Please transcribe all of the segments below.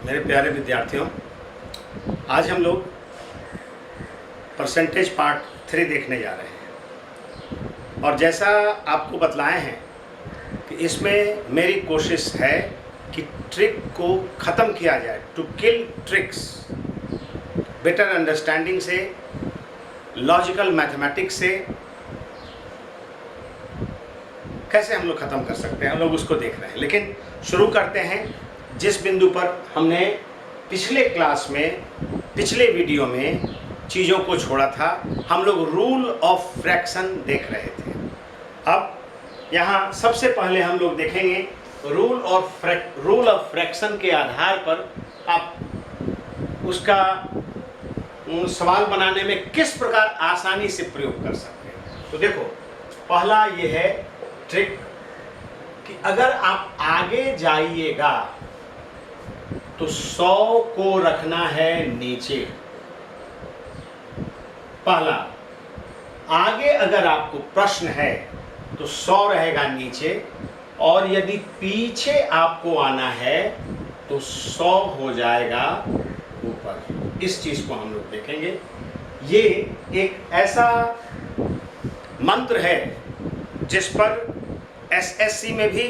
मेरे प्यारे विद्यार्थियों, आज हम लोग परसेंटेज पार्ट 3 देखने जा रहे हैं। और जैसा आपको बतलाए हैं कि इसमें मेरी कोशिश है कि ट्रिक को ख़त्म किया जाए, to kill tricks. Better understanding से, लॉजिकल मैथमेटिक्स से कैसे हम लोग ख़त्म कर सकते हैं, हम लोग उसको देख रहे हैं। लेकिन शुरू करते हैं जिस बिंदु पर हमने पिछले क्लास में, पिछले वीडियो में चीज़ों को छोड़ा था। हम लोग रूल ऑफ फ्रैक्शन देख रहे थे। अब यहाँ सबसे पहले हम लोग देखेंगे रूल ऑफ फ्रैक्शन के आधार पर आप उसका सवाल बनाने में किस प्रकार आसानी से प्रयोग कर सकते हैं। तो देखो, पहला ये है ट्रिक कि अगर आप आगे जाइएगा तो 100 को रखना है नीचे। पहला, आगे अगर आपको प्रश्न है तो 100 रहेगा नीचे, और यदि पीछे आपको आना है तो 100 हो जाएगा ऊपर। इस चीज को हम लोग देखेंगे। ये एक ऐसा मंत्र है जिस पर एसएससी में भी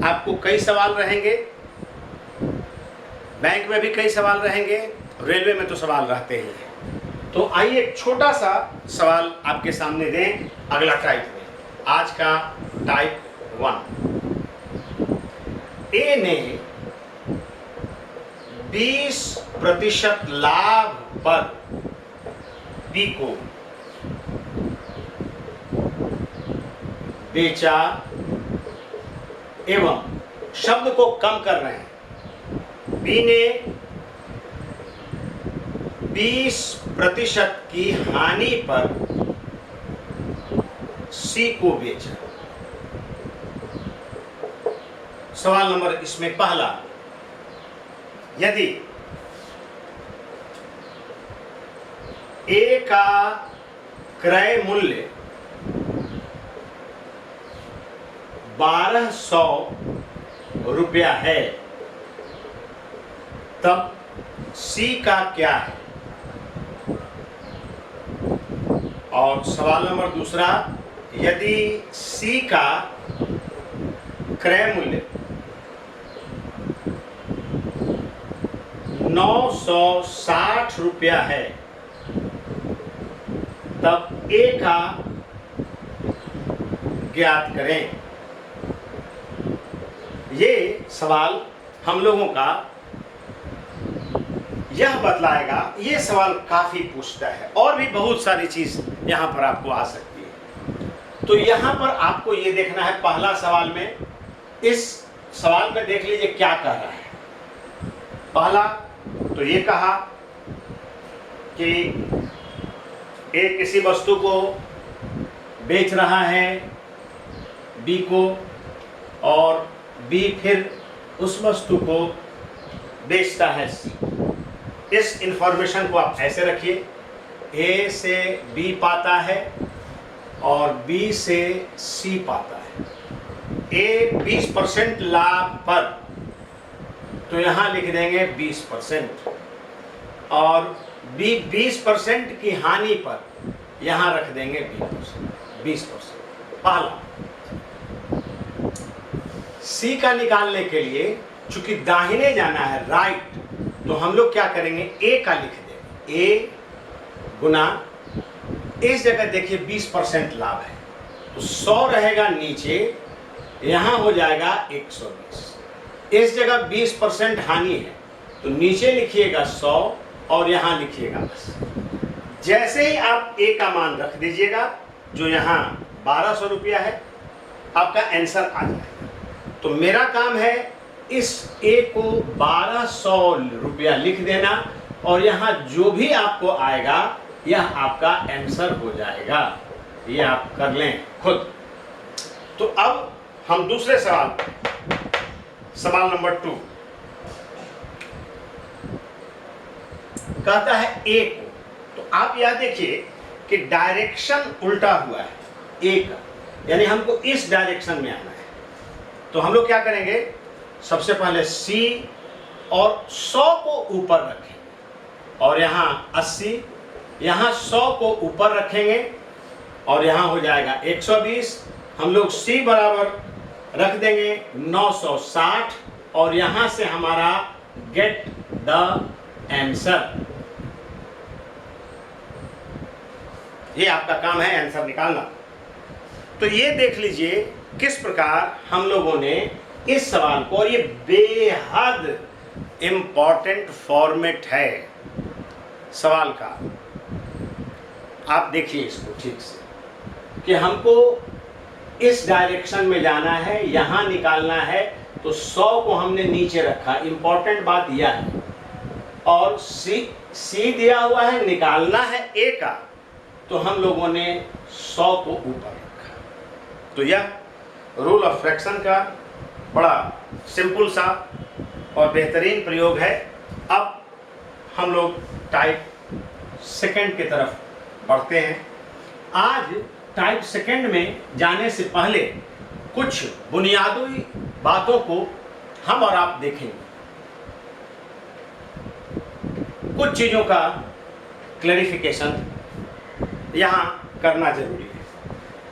आपको कई सवाल रहेंगे, बैंक में भी कई सवाल रहेंगे, रेलवे में तो सवाल रहते ही हैं। तो आइए एक छोटा सा सवाल आपके सामने दें अगला टाइप में। आज का टाइप 1। ए ने 20% लाभ पर बी को बेचा एवं शब्द को कम कर रहे हैं। बी ने 20% की हानि पर सी को बेचा। सवाल नंबर इसमें पहला, यदि ए का क्रय मूल्य 1200 रुपया है, तब सी का क्या है। और सवाल नंबर दूसरा, यदि सी का क्रय मूल्य 960 रुपया है, तब ए का ज्ञात करें। ये सवाल हम लोगों का यह बतलाएगा। ये सवाल काफी पूछता है, और भी बहुत सारी चीज यहां पर आपको आ सकती है। तो यहां पर आपको ये देखना है, पहला सवाल में, इस सवाल में देख लीजिए क्या कह रहा है। पहला तो ये कहा कि ए किसी वस्तु को बेच रहा है बी को, और बी फिर उस वस्तु को बेचता है सी। इस इंफॉर्मेशन को आप ऐसे रखिए, ए से बी पाता है और बी से सी पाता है। ए 20% लाभ पर, तो यहां लिख देंगे 20%, और बी 20% की हानि पर यहां रख देंगे 20%। पहला। सी का निकालने के लिए चूंकि दाहिने जाना है, राइट, तो हम लोग क्या करेंगे, ए का लिख देंगे। ए गुना, इस जगह देखिए 20% लाभ है तो 100 रहेगा नीचे, यहां हो जाएगा 120। इस जगह 20% हानि है तो नीचे लिखिएगा 100 और यहां लिखिएगा बस। जैसे ही आप ए का मान रख दीजिएगा, जो यहां 1200 रुपया है, आपका आंसर आ जाएगा। तो मेरा काम है इस ए को 1200 रुपया लिख देना, और यहां जो भी आपको आएगा यह आपका आंसर हो जाएगा। ये आप कर लें खुद। तो अब हम दूसरे सवाल, सवाल नंबर 2 कहता है ए को, तो आप यह देखिए कि डायरेक्शन उल्टा हुआ है ए का, यानी हमको इस डायरेक्शन में आना है। तो हम लोग क्या करेंगे, सबसे पहले सी और 100 को ऊपर रखेंगे और यहाँ 80, यहाँ 100 को ऊपर रखेंगे और यहाँ हो जाएगा 120। हम लोग C बराबर रख देंगे 960 और यहाँ से हमारा गेट द आंसर। ये आपका काम है आंसर निकालना। तो ये देख लीजिए किस प्रकार हम लोगों ने इस सवाल को, और ये बेहद इंपॉर्टेंट फॉर्मेट है सवाल का। आप देखिए इसको ठीक से कि हमको इस डायरेक्शन में जाना है, यहाँ निकालना है, तो 100 को हमने नीचे रखा। इंपॉर्टेंट बात यह है, और सी दिया हुआ है, निकालना है ए का, तो हम लोगों ने 100 को ऊपर रखा। तो यह रूल ऑफ फ्रैक्शन का बड़ा सिंपल सा और बेहतरीन प्रयोग है। अब हम लोग टाइप सेकंड की तरफ बढ़ते हैं। आज टाइप सेकंड में जाने से पहले कुछ बुनियादी बातों को हम और आप देखेंगे। कुछ चीज़ों का क्लैरिफिकेशन यहाँ करना जरूरी है।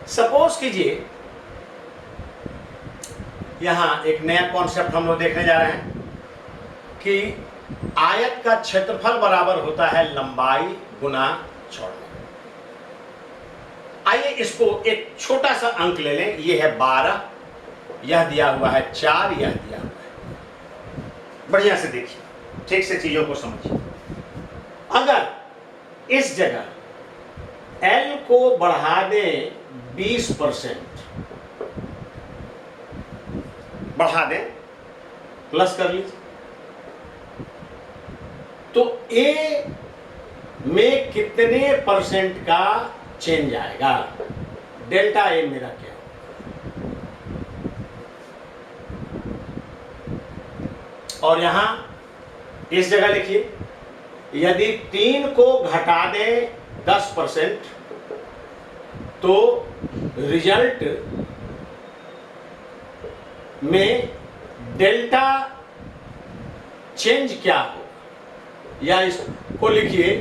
सपोज कीजिए यहाँ एक नया कॉन्सेप्ट हम लोग देखने जा रहे हैं कि आयत का क्षेत्रफल बराबर होता है लंबाई गुना चौड़ाई। आइए इसको एक छोटा सा अंक ले लें। ये है 12, यह दिया हुआ है 4, यह दिया हुआ है। बढ़िया से देखिए, ठीक से चीजों को समझिए। अगर इस जगह L को बढ़ा दें 20%, बढ़ा दें, प्लस कर लीजिए, तो A में कितने परसेंट का चेंज आएगा? डेल्टा ए मेरा क्या होगा? और यहां इस जगह लिखिए, यदि 3 को घटा दें 10% तो रिजल्ट में डेल्टा चेंज क्या हो, या इसको लिखिए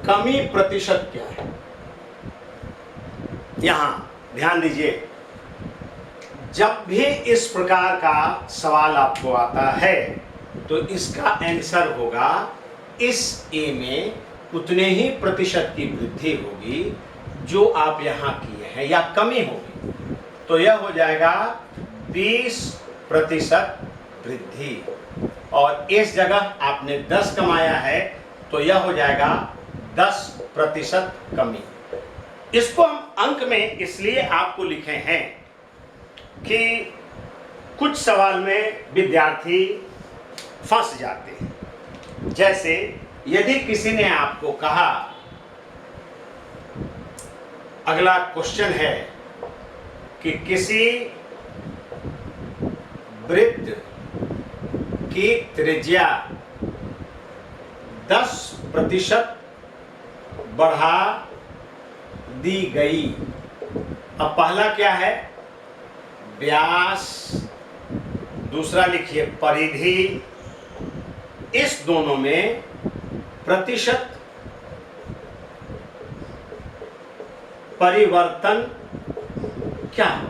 कमी प्रतिशत क्या है। यहां ध्यान दीजिए, जब भी इस प्रकार का सवाल आपको आता है तो इसका आंसर होगा इस ए में उतने ही प्रतिशत की वृद्धि होगी जो आप यहां किए हैं, या कमी होगी। तो यह हो जाएगा 20% वृद्धि, और इस जगह आपने 10 कमाया है तो यह हो जाएगा 10% कमी। इसको हम अंक में इसलिए आपको लिखे हैं कि कुछ सवाल में विद्यार्थी फंस जाते हैं। जैसे यदि किसी ने आपको कहा, अगला क्वेश्चन है कि किसी वृत्त की त्रिज्या 10% बढ़ा दी गई। अब पहला क्या है? व्यास, दूसरा लिखिए परिधि। इस दोनों में प्रतिशत परिवर्तन क्या हो?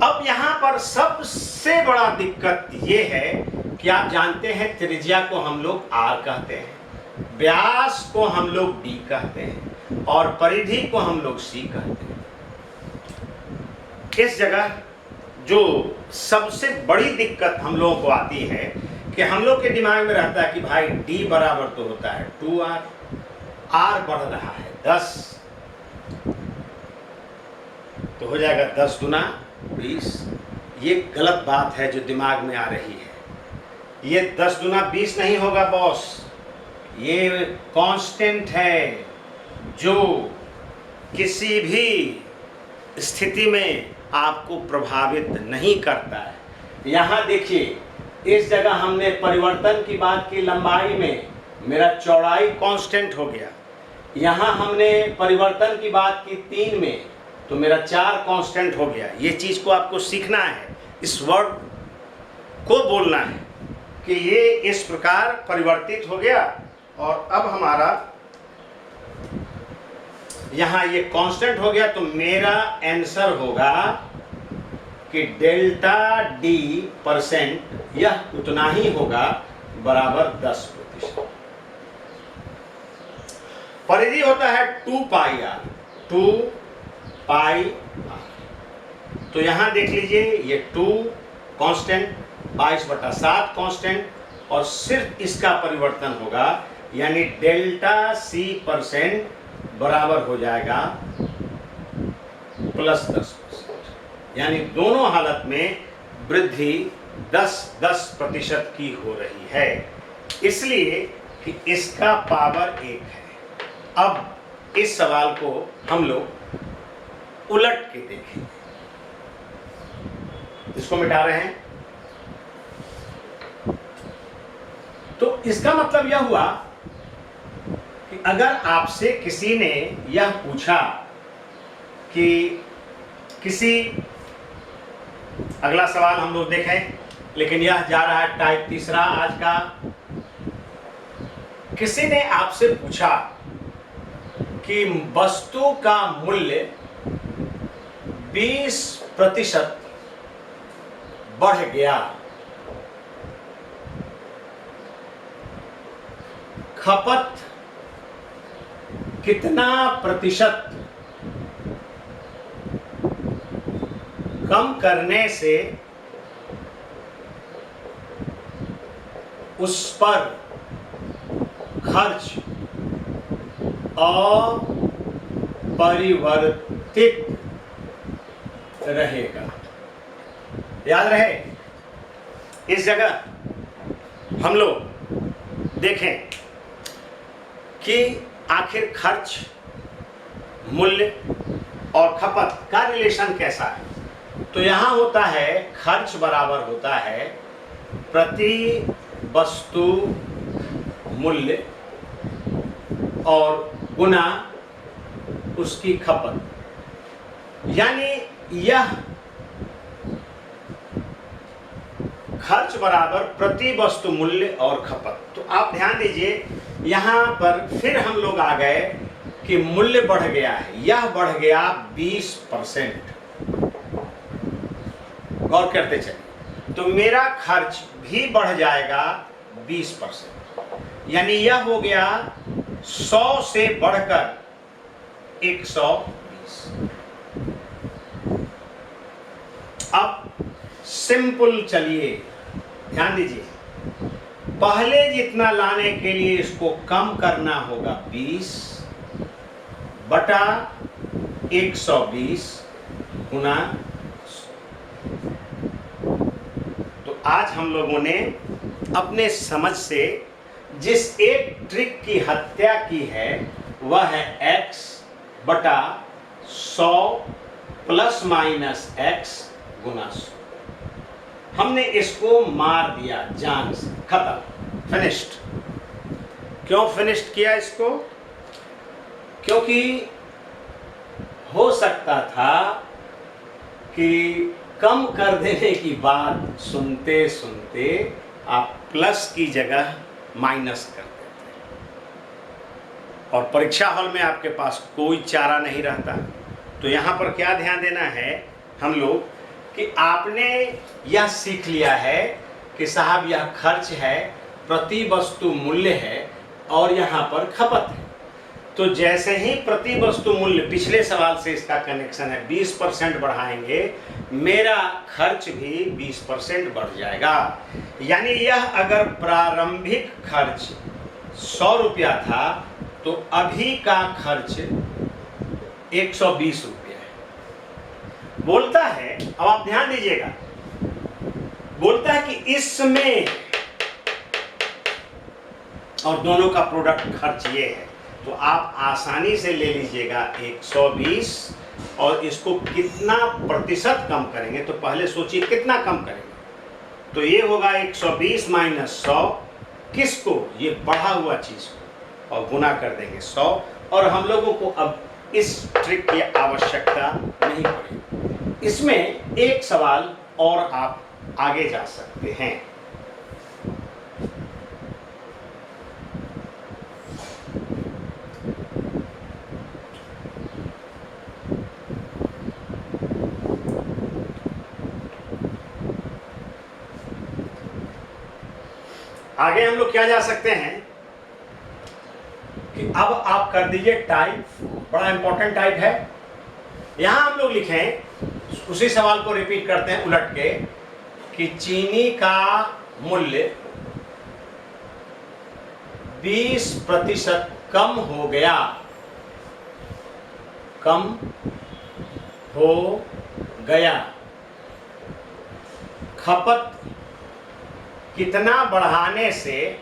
अब यहां पर सबसे बड़ा दिक्कत यह है कि आप जानते हैं त्रिज्या को हम लोग आर कहते हैं, व्यास को हम लोग डी कहते हैं, और परिधि को हम लोग सी कहते हैं। इस जगह जो सबसे बड़ी दिक्कत हम लोगों को आती है कि हम लोग के दिमाग में रहता है कि भाई डी बराबर तो होता है 2r, आर बढ़ रहा है 10, तो हो जाएगा 10 गुना 20। ये गलत बात है जो दिमाग में आ रही है। ये 10 गुना 20 नहीं होगा बॉस, ये कांस्टेंट है जो किसी भी स्थिति में आपको प्रभावित नहीं करता है। यहाँ देखिए, इस जगह हमने परिवर्तन की बात की लंबाई में, मेरा चौड़ाई कांस्टेंट हो गया। यहाँ हमने परिवर्तन की बात की 3 में, तो मेरा 4 कांस्टेंट हो गया। ये चीज़ को आपको सीखना है, इस वर्ड को बोलना है कि ये इस प्रकार परिवर्तित हो गया, और अब हमारा यहां ये कांस्टेंट हो गया, तो मेरा आंसर होगा कि डेल्टा डी परसेंट यह उतना ही होगा बराबर 10%। परिधि होता है 2 पाई आर, 2 पाई आर। तो यहां देख लीजिए ये 2 कांस्टेंट, 22/7 कांस्टेंट, और सिर्फ इसका परिवर्तन होगा, यानी डेल्टा सी परसेंट बराबर हो जाएगा +10%। यानी दोनों हालत में वृद्धि 10% की हो रही है, इसलिए कि इसका पावर 1 है। अब इस सवाल को हम लोग उलट के देखेंगे। इसको मिटा रहे हैं, तो इसका मतलब यह हुआ कि अगर आपसे किसी ने यह पूछा कि अगला सवाल हम लोग देखें, लेकिन यह जा रहा है टाइप 3 आज का। किसी ने आपसे पूछा कि वस्तु का मूल्य 20% बढ़ गया, खपत कितना प्रतिशत कम करने से उस पर खर्च अपरिवर्तित रहेगा। याद रहे, इस जगह हम लोग देखें कि आखिर खर्च, मूल्य और खपत का रिलेशन कैसा है। तो यहां होता है खर्च बराबर होता है प्रति वस्तु मूल्य और गुना उसकी खपत, यानी यह खर्च बराबर प्रति वस्तु मूल्य और खपत। तो आप ध्यान दीजिए, यहां पर फिर हम लोग आ गए कि मूल्य बढ़ गया है, यह बढ़ गया 20%। गौर करते चलिए, तो मेरा खर्च भी बढ़ जाएगा 20%, यानी यह हो गया 100 से बढ़कर 120। अब सिंपल चलिए, ध्यान दीजिए, पहले जितना लाने के लिए इसको कम करना होगा 20/120 गुना। तो आज हम लोगों ने अपने समझ से जिस एक ट्रिक की हत्या की है वह है x/100 ± x गुना 100। हमने इसको मार दिया जान से, खत्म, फिनिश्ड। क्यों फिनिश्ड किया इसको? क्योंकि हो सकता था कि कम कर देने की बात सुनते सुनते आप प्लस की जगह माइनस कर देते, और परीक्षा हॉल में आपके पास कोई चारा नहीं रहता। तो यहाँ पर क्या ध्यान देना है हम लोग कि आपने यह सीख लिया है कि साहब यह खर्च है, प्रति वस्तु मूल्य है, और यहाँ पर खपत है। तो जैसे ही प्रति वस्तु मूल्य, पिछले सवाल से इसका कनेक्शन है, 20% बढ़ाएंगे, मेरा खर्च भी 20% बढ़ जाएगा। यानी यह अगर प्रारंभिक खर्च 100 रुपया था तो अभी का खर्च 120 रुपया है। बोलता है, अब आप ध्यान दीजिएगा, बोलता है कि इसमें, और दोनों का प्रोडक्ट खर्च ये है, तो आप आसानी से ले लीजिएगा 120, और इसको कितना प्रतिशत कम करेंगे, तो पहले सोचिए कितना कम करेंगे। तो ये होगा 120 - 100, किसको? ये बढ़ा हुआ चीज को, और गुना कर देंगे 100, और हम लोगों को अब इस ट्रिक की आवश्यकता नहीं पड़ेगी। इसमें एक सवाल और आप आगे जा सकते हैं। आगे हम लोग क्या जा सकते हैं कि अब आप कर दीजिए टाइप, बड़ा इंपॉर्टेंट टाइप है। यहां हम लोग लिखें, उसी सवाल को रिपीट करते हैं उलट के, कि चीनी का मूल्य 20% कम हो गया, कम हो गया, खपत कितना बढ़ाने से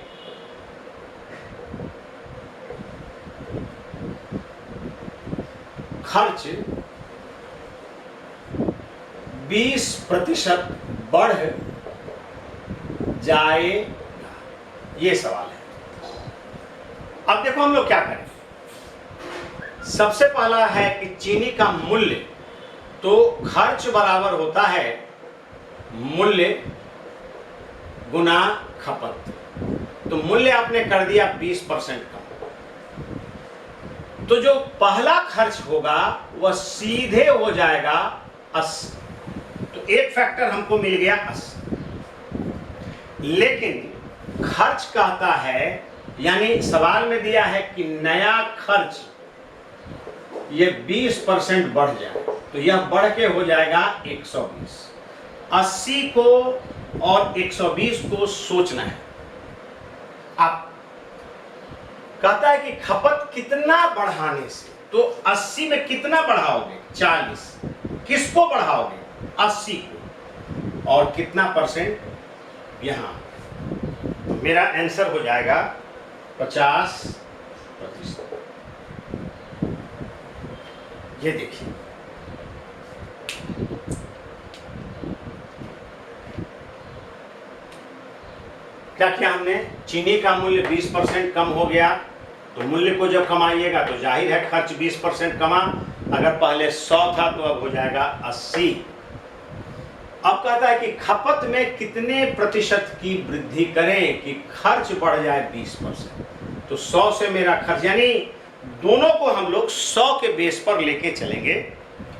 खर्च 20% बढ़ जाएगा। ये सवाल है। अब देखो हम लोग क्या करें। सबसे पहला है कि चीनी का मूल्य, तो खर्च बराबर होता है मूल्य गुना खपत। तो मूल्य आपने कर दिया 20% कम, तो जो पहला खर्च होगा वह सीधे हो जाएगा 80। तो एक फैक्टर हमको मिल गया 80। लेकिन खर्च कहता है, यानी सवाल में दिया है कि नया खर्च ये 20% बढ़ जाए, तो यह बढ़ के हो जाएगा 120। 80 को और 120 को सोचना है। आप कहता है कि खपत कितना बढ़ाने से, तो 80 में कितना बढ़ाओगे? 40। किसको बढ़ाओगे? 80 को। और कितना परसेंट? यहां तो मेरा आंसर हो जाएगा 50%। ये देखिए, क्या किया हमने? चीनी का मूल्य 20% कम हो गया, तो मूल्य को जब कमाइएगा तो जाहिर है खर्च 20% कमा। अगर पहले 100 था तो अब हो जाएगा 80। अब कहता है कि खपत में कितने प्रतिशत की वृद्धि करें कि खर्च बढ़ जाए 20%। तो 100 से मेरा खर्च, यानी दोनों को हम लोग 100 के बेस पर लेके चलेंगे।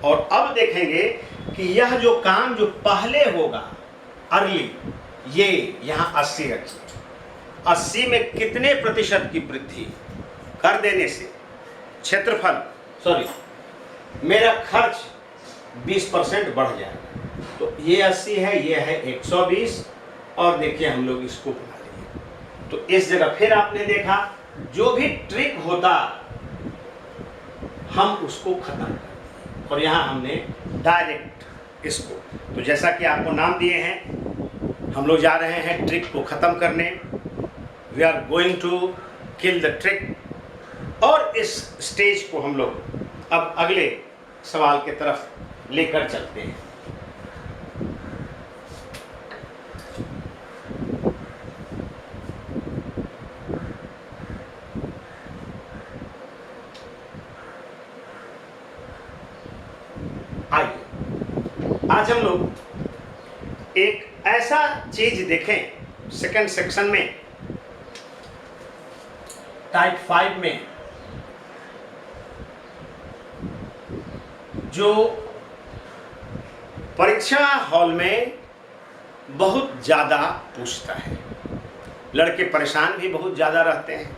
और अब देखेंगे कि यह जो काम जो पहले होगा अर्ली, ये यहां 80 रखिए, 80 में कितने प्रतिशत की वृद्धि कर देने से मेरा खर्च 20% बढ़ जाएगा। तो ये 80 है, ये है 120, और देखिए हम लोग इसको बना लिए। तो इस जगह फिर आपने देखा, जो भी ट्रिक होता हम उसको खत्म कर दिए, और यहां हमने डायरेक्ट इसको, तो जैसा कि आपको नाम दिए हैं, हम लोग जा रहे हैं ट्रिक को खत्म करने। We are going to kill the trick. और इस स्टेज को हम लोग अब अगले सवाल की तरफ लेकर चलते हैं। आइए, आज हम लोग एक ऐसा चीज देखें सेकंड सेक्शन में, टाइप 5 में, जो परीक्षा हॉल में बहुत ज़्यादा पूछता है। लड़के परेशान भी बहुत ज़्यादा रहते हैं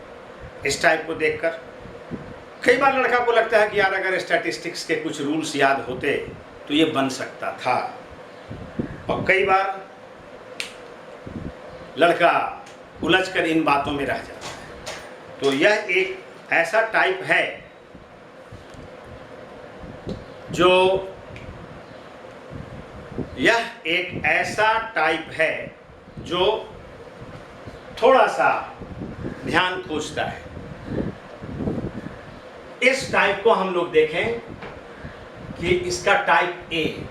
इस टाइप को देखकर। कई बार लड़का को लगता है कि यार अगर स्टैटिस्टिक्स के कुछ रूल्स याद होते तो ये बन सकता था, और कई बार लड़का उलझकर इन बातों में रह जाता है। तो यह एक ऐसा टाइप है जो थोड़ा सा ध्यान खोजता है। इस टाइप को हम लोग देखें कि इसका टाइप ए,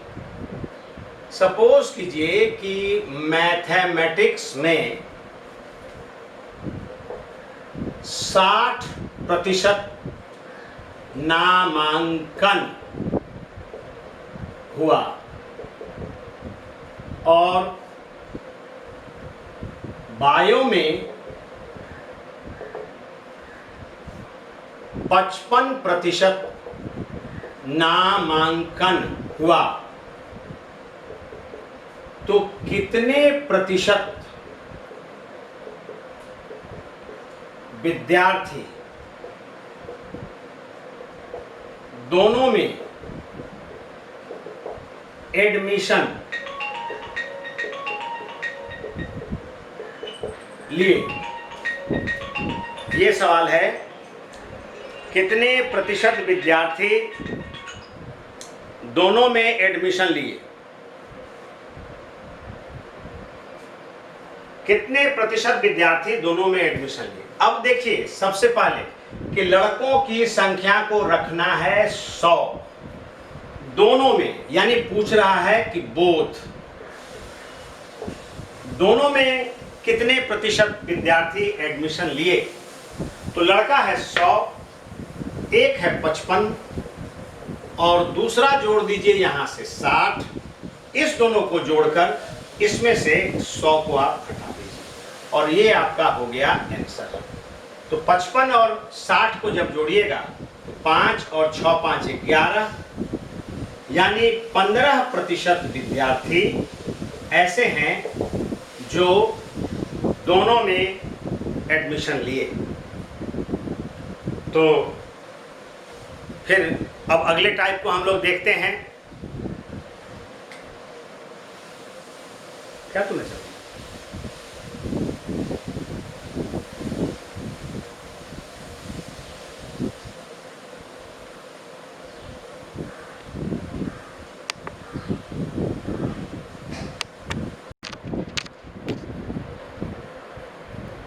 सपोज कीजिए कि मैथमेटिक्स में 60% नामांकन हुआ और बायो में 55% नामांकन हुआ तो कितने प्रतिशत विद्यार्थी दोनों में एडमिशन लिए? ये सवाल है, कितने प्रतिशत विद्यार्थी दोनों में एडमिशन लिए? कितने प्रतिशत विद्यार्थी दोनों में एडमिशन लिए? अब देखिए, सबसे पहले कि लड़कों की संख्या को रखना है 100 दोनों में, यानी पूछ रहा है कि बोथ दोनों में कितने प्रतिशत विद्यार्थी एडमिशन लिए। तो लड़का है 100, एक है 55 और दूसरा जोड़ दीजिए यहां से 60। इस दोनों को जोड़कर इसमें से 100 को आप घटा दीजिए और ये आपका हो गया आंसर। तो 55 और 60 को जब जोड़िएगा तो 5 और 6 5 11, यानी 15% विद्यार्थी ऐसे हैं जो दोनों में एडमिशन लिए। तो फिर अब अगले टाइप को हम लोग देखते हैं। क्या तुम्हें चाहिए?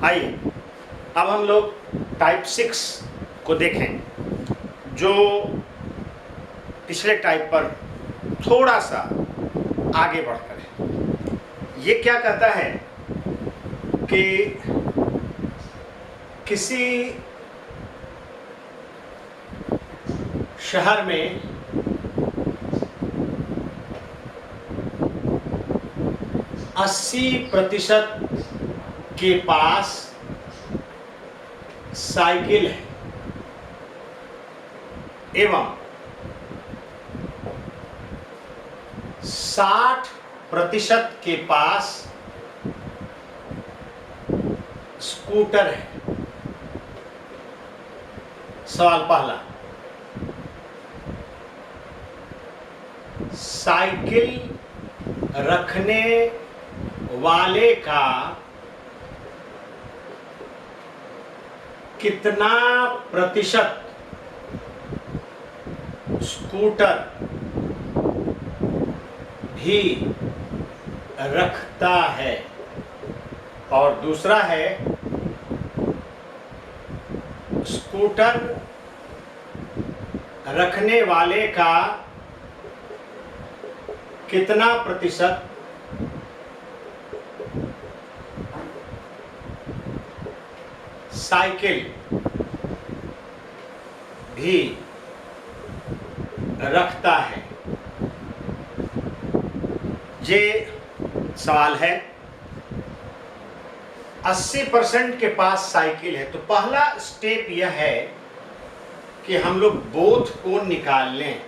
आइए अब हम लोग टाइप 6 को देखें, जो पिछले टाइप पर थोड़ा सा आगे बढ़कर है। ये क्या कहता है कि किसी शहर में 80% के पास साइकिल है एवं 60% के पास स्कूटर है। सवाल पहला, साइकिल रखने वाले का कितना प्रतिशत स्कूटर भी रखता है? और दूसरा है, स्कूटर रखने वाले का कितना प्रतिशत साइकिल भी रखता है? ये सवाल है। 80% के पास साइकिल है, तो पहला स्टेप यह है कि हम लोग बोथ को निकाल लें।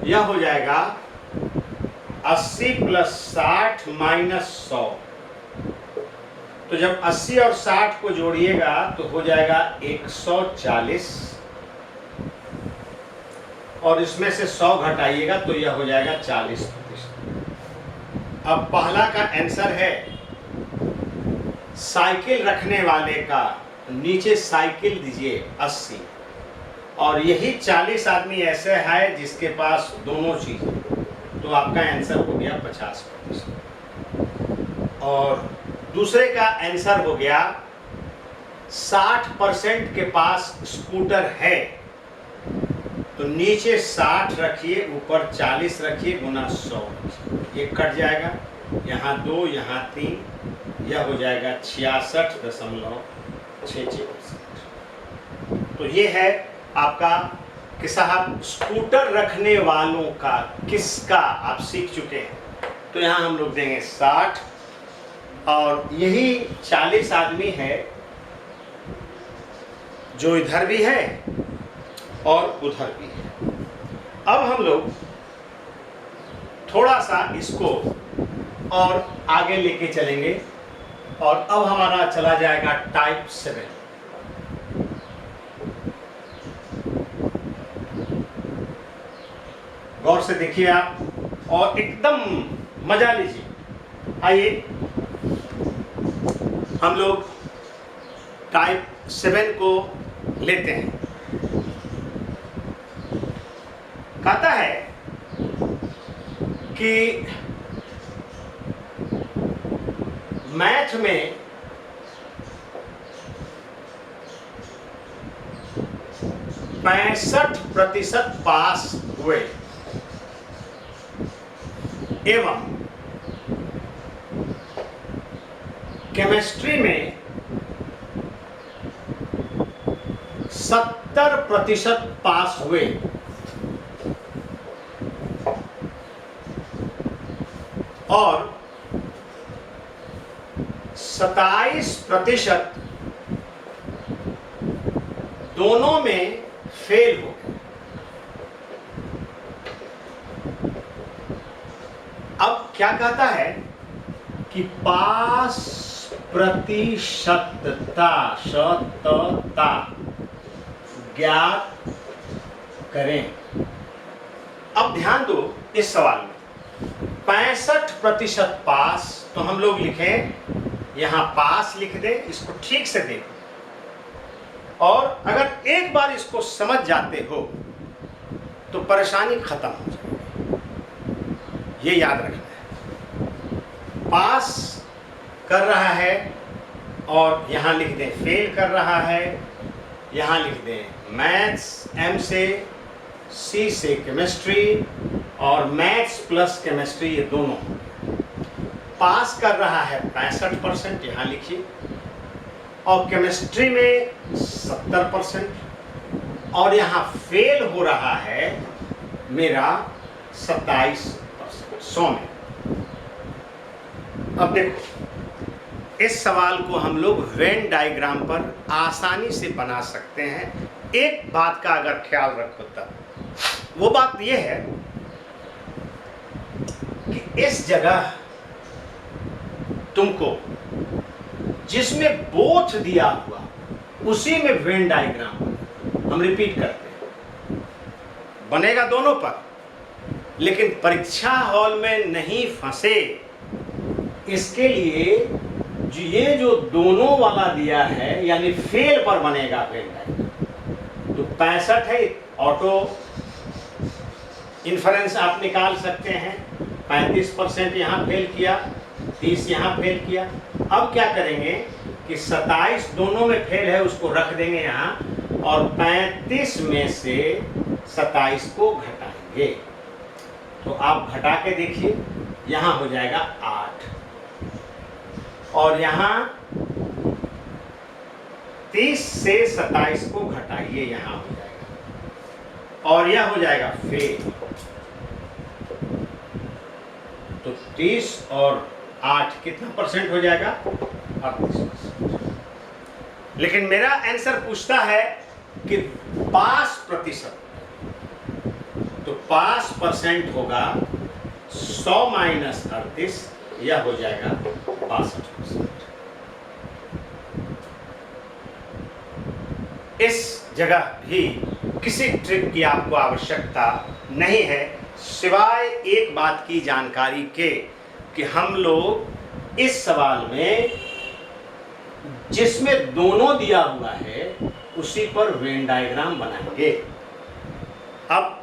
यह हो जाएगा 80 + 60 - 100। तो जब 80 और 60 को जोड़िएगा तो हो जाएगा 140 और इसमें से 100 घटाइएगा तो यह हो जाएगा 40%। अब पहला का आंसर है, साइकिल रखने वाले का, नीचे साइकिल दीजिए 80 और यही 40 आदमी ऐसे है जिसके पास दोनों चीज, तो आपका आंसर हो गया 50%। और दूसरे का आंसर हो गया 60% के पास स्कूटर है, तो नीचे 60 रखिए, ऊपर 40 रखिए, गुना 100, ये कट जाएगा, यहाँ 2 यहाँ 3, यह हो जाएगा 66.66%। तो ये है आपका कि साहब स्कूटर रखने वालों का किसका आप सीख चुके हैं। तो यहाँ हम लोग देंगे 60, और यही 40 आदमी है जो इधर भी है और उधर भी है। अब हम लोग थोड़ा सा इसको और आगे लेके चलेंगे और अब हमारा चला जाएगा टाइप 7। गौर से देखिए आप और एकदम मजा लीजिए। आइए हम लोग टाइप 7 को लेते हैं। कहता है कि मैथ में 65% पास हुए एवं केमिस्ट्री में 70% पास हुए और 27% दोनों में फेल हो गए। अब क्या कहता है कि पास प्रतिशतता शतता ज्ञात करें। अब ध्यान दो इस सवाल में 65% पास, तो हम लोग लिखें यहां पास लिख दें, इसको ठीक से देखें और अगर एक बार इसको समझ जाते हो तो परेशानी खत्म हो जाएगी। ये याद रखना है। पास कर रहा है और यहां लिख दें फेल कर रहा है, यहां लिख दें मैथ्स एम से, सी से केमिस्ट्री और मैथ्स प्लस केमिस्ट्री, ये दोनों। पास कर रहा है 65%, यहाँ लिखिए, और केमिस्ट्री में 70% और यहाँ फेल हो रहा है मेरा 27%, 100 में। अब देखो इस सवाल को हम लोग वेन डायग्राम पर आसानी से बना सकते हैं। एक बात का अगर ख्याल रखो तब, वो बात यह है कि इस जगह तुमको जिसमें बोथ दिया हुआ उसी में वेन डायग्राम हम रिपीट करते हैं, बनेगा दोनों पर, लेकिन परीक्षा हॉल में नहीं फंसे इसके लिए ये जो दोनों वाला दिया है यानी फेल पर बनेगा वेन डायग्राम। तो 65 है, ऑटो इन्फरेंस आप निकाल सकते हैं। 35% यहाँ फेल किया, 30 यहाँ फेल किया। अब क्या करेंगे कि 27 दोनों में फेल है उसको रख देंगे यहाँ और 35 में से 27 को घटाएंगे। तो आप घटा के देखिए, यहाँ हो जाएगा 8 और यहाँ 30 से 27 को घटाइए, यहाँ हो जाएगा और यह हो जाएगा फेल। तो 30 और 8 कितना परसेंट हो जाएगा? 38%। लेकिन मेरा आंसर पूछता है कि पास प्रतिशत, तो पास परसेंट होगा 100 माइनस 38, यह हो जाएगा 62%। इस जगह भी किसी ट्रिक की आपको आवश्यकता नहीं है, सिवाय एक बात की जानकारी के कि हम लोग इस सवाल में जिसमें दोनों दिया हुआ है उसी पर वेन डायग्राम बनाएंगे। अब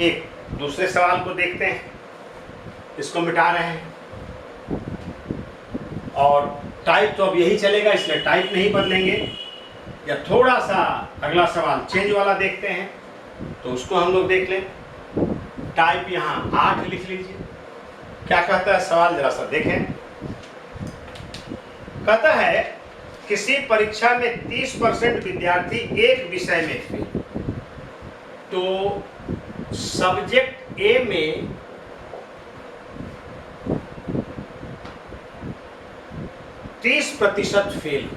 एक दूसरे सवाल को देखते हैं, इसको मिटा रहे हैं और टाइप तो अब यही चलेगा, इसलिए टाइप नहीं बदलेंगे। या थोड़ा सा अगला सवाल चेंज वाला देखते हैं, तो उसको हम लोग देख लें। टाइप यहाँ 8 लिख लीजिए। क्या कहता है सवाल, जरा सा देखें। कहता है किसी परीक्षा में 30% विद्यार्थी एक विषय में फेल, तो सब्जेक्ट ए में 30% फेल।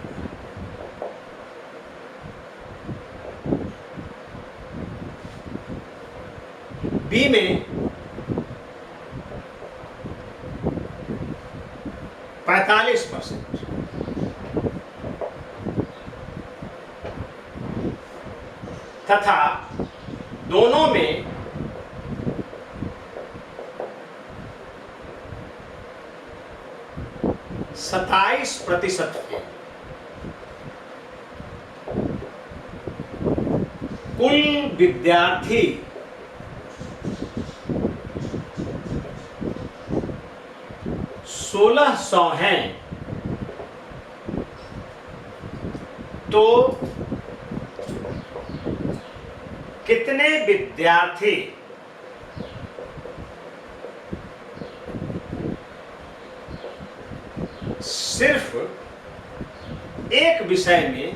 बी में 45%, तथा दोनों में 27% फेल। कुल विद्यार्थी 1600 हैं, तो कितने विद्यार्थी सिर्फ एक विषय में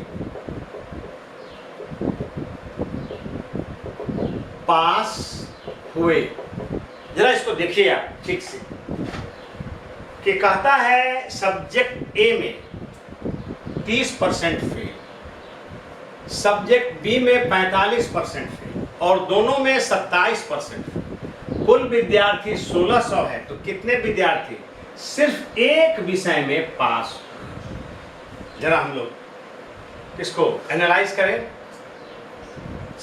पास हुए? जरा इसको देखिए आप ठीक से, कि कहता है सब्जेक्ट ए में 30% फेल, सब्जेक्ट बी में 45% फेल और दोनों में 27% फेल। कुल विद्यार्थी 1600 है, तो कितने विद्यार्थी सिर्फ एक विषय में पास? जरा हम लोग इसको एनालाइज करें।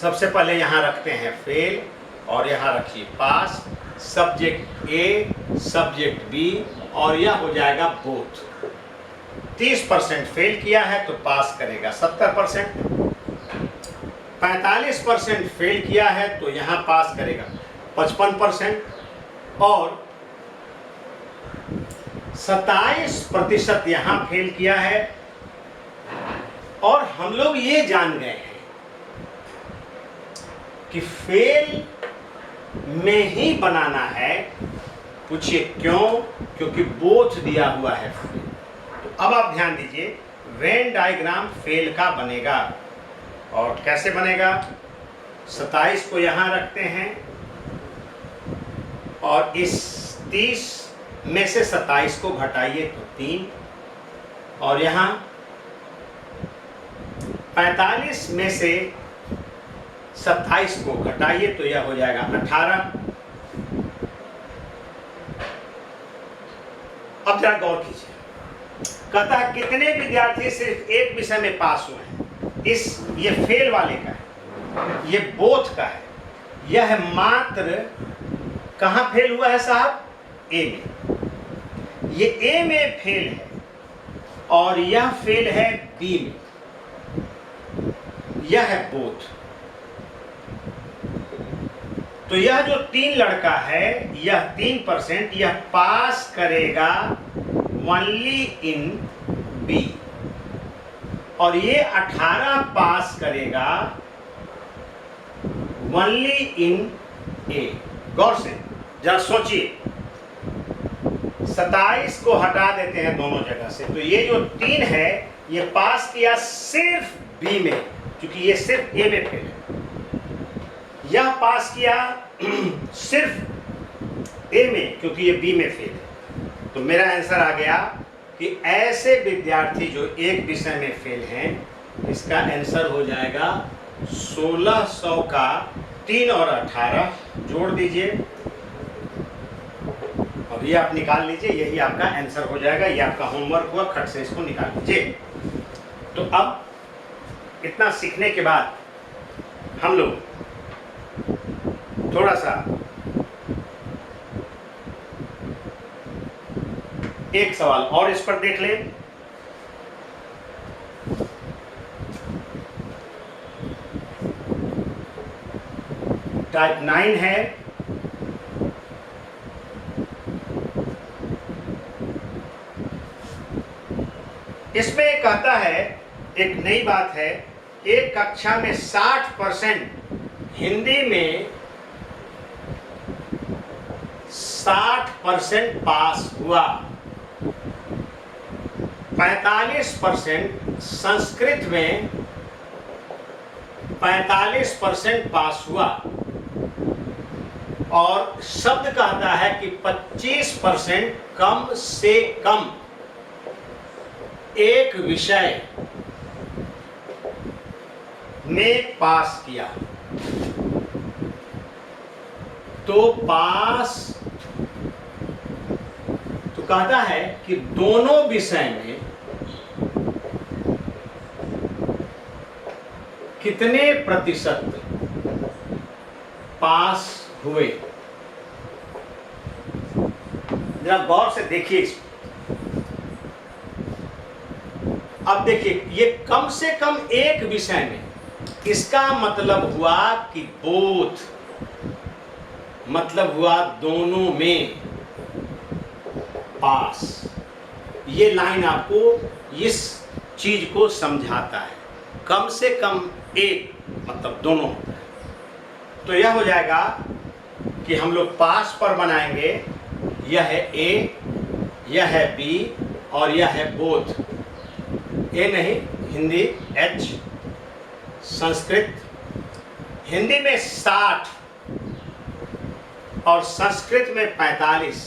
सबसे पहले यहां रखते हैं फेल और यहां रखिए पास। सब्जेक्ट ए, सब्जेक्ट बी और यह हो जाएगा बोथ। 30% फेल किया है तो पास करेगा 70%, 45% फेल किया है तो यहां पास करेगा 55% और 27% यहां फेल किया है। और हम लोग ये जान गए हैं कि फेल में ही बनाना है। पूछिए क्यों? क्योंकि बोथ दिया हुआ है फेल। तो अब आप ध्यान दीजिए, वेन डायग्राम फेल का बनेगा और कैसे बनेगा? 27 को यहां रखते हैं और इस 30 में से 27 को घटाइए तो 3 और यहां 45 में से 27 को घटाइए तो यह हो जाएगा 18। अब जरा गौर कीजिए, कहता है कितने विद्यार्थी सिर्फ एक विषय में पास हुए हैं। ये फेल वाले का है, ये बोथ का है। यह मात्र कहां फेल हुआ है साहब? ए में। ये ए में फेल है और यह फेल है बी में। यह है बोथ। तो यह जो 3 लड़का है, यह 3%, यह पास करेगा ओनली इन बी और ये 18 पास करेगा ओनली इन ए। गौर से जरा सोचिए, 27 को हटा देते हैं दोनों जगह से, तो ये जो 3 है ये पास किया सिर्फ बी में, क्योंकि ये सिर्फ ए में फेल है। यह पास किया सिर्फ ए में, क्योंकि ये बी में फेल है। तो मेरा आंसर आ गया कि ऐसे विद्यार्थी जो एक विषय में फेल हैं, इसका आंसर हो जाएगा 1600 का 3 और 18 जोड़ दीजिए और ये आप निकाल लीजिए, यही आपका आंसर हो जाएगा। ये आपका होमवर्क हुआ, खट से इसको निकाल लीजिए। तो अब इतना सीखने के बाद हम लोग थोड़ा सा एक सवाल और इस पर देख लें। टाइप 9 है। इसमें कहता है, एक नई बात है, एक कक्षा में 60% हिंदी में 60% पास हुआ, 45% संस्कृत में 45% पास हुआ और शब्द कहता है कि 25% कम से कम एक विषय में पास किया तो पास तो कहता है कि दोनों विषय में कितने प्रतिशत पास हुए। जरा गौर से देखिए इसको। अब देखिए ये कम से कम एक विषय में, इसका मतलब हुआ कि बोथ, मतलब हुआ दोनों में पास। ये लाइन आपको इस चीज को समझाता है। कम से कम एक मतलब दोनों होता है। तो यह हो जाएगा कि हम लोग पास पर बनाएंगे, यह है ए, यह है बी और यह है बोथ। ए नहीं, हिंदी एच, संस्कृत हिंदी में 60 और संस्कृत में 45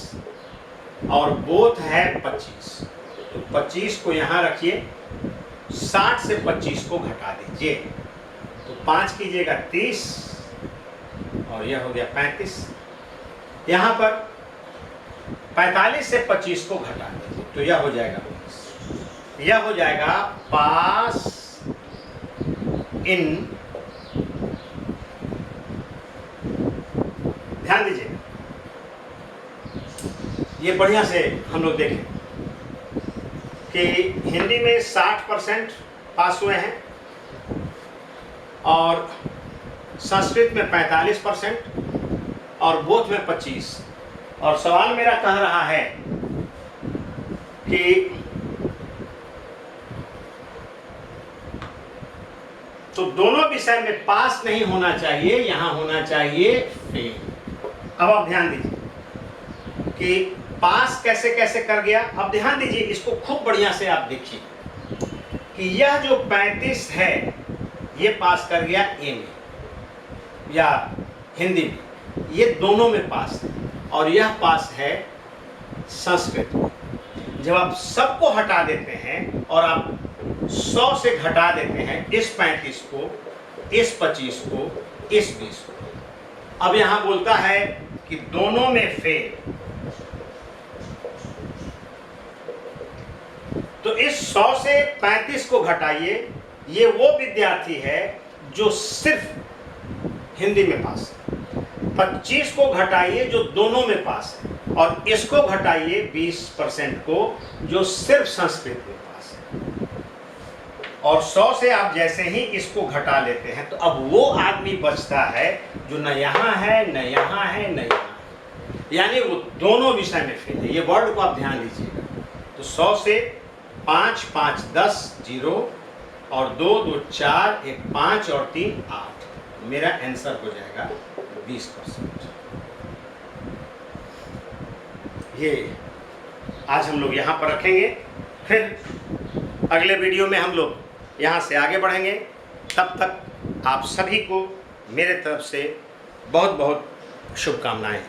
और बोथ है 25। तो 25 को यहाँ रखिए, 60 से 25 को घटा दीजिए तो 5 कीजिएगा 30 और यह हो गया 35। यहाँ पर 45 से 25 को घटा दीजिए तो यह हो जाएगा 20। यह हो जाएगा पास इन, ध्यान दीजिए ये बढ़िया से हम लोग देखें कि हिंदी में 60% पास हुए हैं और संस्कृत में 45% और बोथ में 25। और सवाल मेरा कह रहा है कि तो दोनों विषय में पास नहीं होना चाहिए, यहां होना चाहिए फेल। अब आप ध्यान दीजिए कि पास कैसे कैसे कर गया। अब ध्यान दीजिए इसको खूब बढ़िया से आप देखिए कि यह जो 35 है ये पास कर गया ए में या हिंदी में, ये दोनों में पास है। और यह पास है संस्कृत में। जब आप सबको हटा देते हैं और आप 100 से घटा देते हैं इस 35 को, इस 25 को, इस 20 को, अब यहां बोलता है कि दोनों में फेल। तो इस 100 से 35 को घटाइए, ये वो विद्यार्थी है जो सिर्फ हिंदी में पास है। 25 को घटाइए जो दोनों में पास है और इसको घटाइए 20% को जो सिर्फ संस्कृत में पास है। और 100 से आप जैसे ही इसको घटा लेते हैं तो अब वो आदमी बचता है जो न यहाँ है, न यहाँ है, न यहाँ है, यानी वो दोनों विषय में फेल है। ये वर्ड को आप ध्यान दीजिएगा। तो 100 से 5, 5, 10, 0 और 2, 2, 4, 1, 5 और 3, 8। मेरा आंसर हो जाएगा 20%। ये आज हम लोग यहाँ पर रखेंगे, फिर अगले वीडियो में हम लोग यहाँ से आगे बढ़ेंगे। तब तक आप सभी को मेरे तरफ से बहुत बहुत शुभकामनाएं।